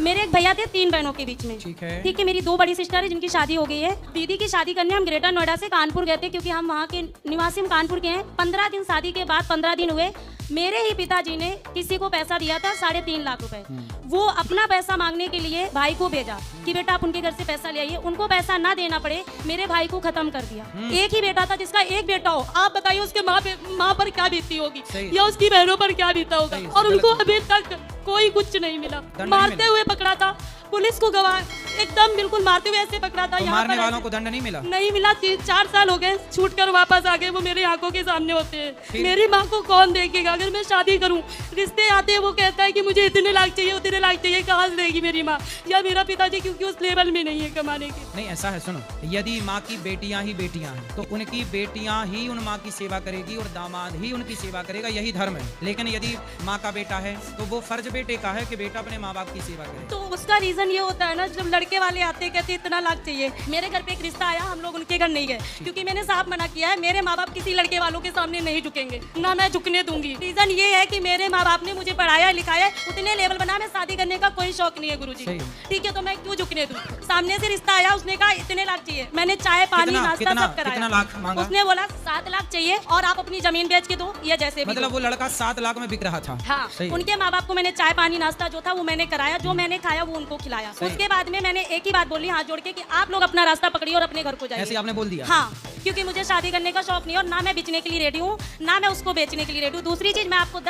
मेरे एक भैया थे 3 बहनों के बीच में। ठीक है। ठीक है, मेरी 2 बड़ी सिस्टर है जिनकी शादी हो गई है। दीदी की शादी करने हम ग्रेटर नोएडा से कानपुर गए थे, क्योंकि हम वहाँ के निवासी, हम कानपुर के हैं। 15 दिन शादी के बाद 15 दिन हुए, मेरे ही पिताजी ने किसी को पैसा दिया था 3.5 लाख रुपए। वो अपना पैसा मांगने के लिए भाई को भेजा कि बेटा आप उनके घर से पैसा ले आइए। उनको पैसा ना देना पड़े, मेरे भाई को खत्म कर दिया। एक ही बेटा था, जिसका एक बेटा हो, आप बताइए उसके माँ पर क्या बीती होगी या उसकी बहनों पर क्या बीता होगा। और उनको अभी तक कोई कुछ नहीं मिला। मारते हुए पकड़ा था, पुलिस को गवाह एकदम बिल्कुल मारते हुए ऐसे पकड़ा था। तो मारने वालों को दंड नहीं मिला? नहीं मिला। 4 साल हो गए, छूट कर वापस आ गए। वो मेरे आंखों के सामने होते हैं। मेरी माँ को कौन देखेगा? अगर मैं शादी करूं, रिश्ते आते हैं, वो कहता है कि मुझे इतने लाख चाहिए, उतने लाख चाहिए। कहाँ से देगी मेरी माँ या मेरा पिताजी, क्योंकि उस लेवल में नहीं है कमाने की। नहीं, ऐसा है, सुनो, यदि माँ की बेटियां ही बेटियां हैं तो उनकी बेटियां ही उन माँ की सेवा करेगी और दामाद ही उनकी सेवा करेगा, यही धर्म है। लेकिन यदि माँ का बेटा है तो वो फर्ज बेटे का है कि बेटा अपने माँ बाप की सेवा करे। तो उसका रीजन ये होता है ना, जब लड़के वाले आते कहते इतना लाख चाहिए। मेरे घर पे एक रिश्ता आया, हम लोग उनके घर नहीं गए, क्योंकि मैंने साफ मना किया है, मेरे माँ बाप किसी लड़के वालों के सामने नहीं झुकेंगे, ना मैं झुकने दूंगी। रीजन ये है कि मेरे माँ बाप ने मुझे पढ़ाया लिखाया, उतने लेवल बना, मैं शादी करने का कोई शौक नहीं है गुरुजी। ठीक है, तो मैं क्यों झुकने दूं? सामने से रिश्ता आया, उसने कहा इतने लाख चाहिए। मैंने चाय पानी नाश्ता सब कराया। लाख मांगा? उसने बोला 7 लाख चाहिए और आप अपनी जमीन बेच के दो या जैसे भी। मतलब वो लड़का 7 लाख में बिक रहा था? हाँ। उनके माँ बाप को मैंने चाय पानी नाश्ता जो था वो मैंने कराया, जो मैंने खाया वो उनको खिलाया। उसके बाद में मैंने एक ही बात बोली हाथ जोड़ के कि आप लोग अपना रास्ता पकड़िए और अपने घर को जाइए। ऐसे आपने बोल दिया? हाँ, क्योंकि मुझे शादी करने का शौक नहीं है और ना मैं बेचने के लिए रेडी हूँ, ना मैं उसको बेचने के लिए रेडी हूँ। दूसरी चीज, मैं आपको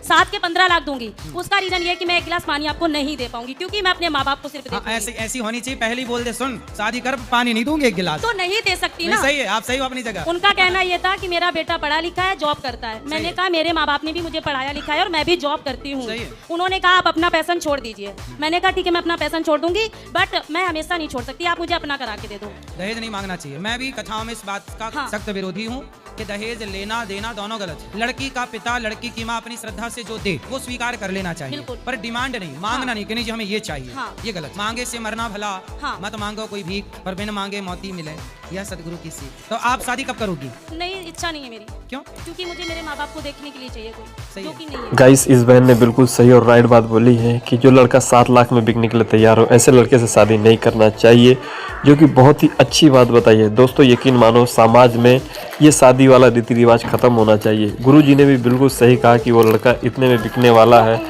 7 के 15 लाख दूंगी। उसका रीजन ये है कि मैं 1 गिलास पानी आपको नहीं दे पाऊंगी, क्योंकि मैं अपने माँ बाप को सिर्फ ऐसी होनी चाहिए, पहले ही बोल दे, सुन शादी कर, पानी नहीं दूंगी 1 गिलास। तो नहीं दे सकती ना। सही है, आप सही हो अपनी जगह। उनका कहना ये था कि मेरा बेटा पढ़ा लिखा है, जॉब करता है। मैंने कहा मेरे माँ बाप ने भी मुझे पढ़ाया लिखा है और मैं भी जॉब करती हूँ। उन्होंने कहा आप अपना पैसन छोड़ दीजिए। मैंने कहा ठीक है, मैं अपना पैसन छोड़ दूंगी, बट मैं हमेशा नहीं छोड़ सकती, आप मुझे अपना करा के दे दो। दहेज नहीं मांगना चाहिए। मैं भी कथाओं में इस बात का सख्त विरोधी हूँ कि दहेज लेना देना दोनों गलत है। लड़की का पिता लड़की की माँ अपनी श्रद्धा से जो दे वो स्वीकार कर लेना चाहिए, पर डिमांड नहीं, मांगना नहीं कि नहीं जी हमें ये चाहिए। ये गलत। मांगे से मरना भला, मत मांगो कोई भीख, पर बिन मांगे मौती मिले, यह सदगुरु की सीख। तो आप शादी कब करोगी? नहीं, इच्छा नहीं है मेरी। क्यों? क्योंकि मुझे मेरे माँ बाप को देखने के लिए चाहिए कोई, जो कि नहीं है। गाइस, इस बहन ने बिल्कुल सही और राइट बात बोली है कि जो लड़का 7 लाख में बिकने के लिए तैयार हो, ऐसे लड़के से शादी नहीं करना चाहिए, जो कि बहुत ही अच्छी बात बताई है। दोस्तों, यकीन मानो समाज में ये शादी वाला रीति रिवाज खत्म होना चाहिए। गुरुजी ने भी बिल्कुल सही कहा कि वो लड़का इतने में बिकने वाला है,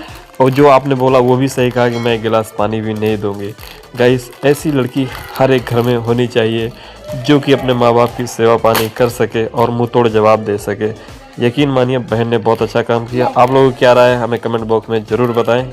और जो आपने बोला वो भी सही कहा कि मैं 1 गिलास पानी भी नहीं दूंगी। गाइस, ऐसी लड़की हर एक घर में होनी चाहिए जो कि अपने माँ बाप की सेवा पानी कर सके और मुंह तोड़ जवाब दे सके। यकीन मानिए, बहन ने बहुत अच्छा काम किया। आप लोगों को क्या राय है हमें कमेंट बॉक्स में ज़रूर बताएं।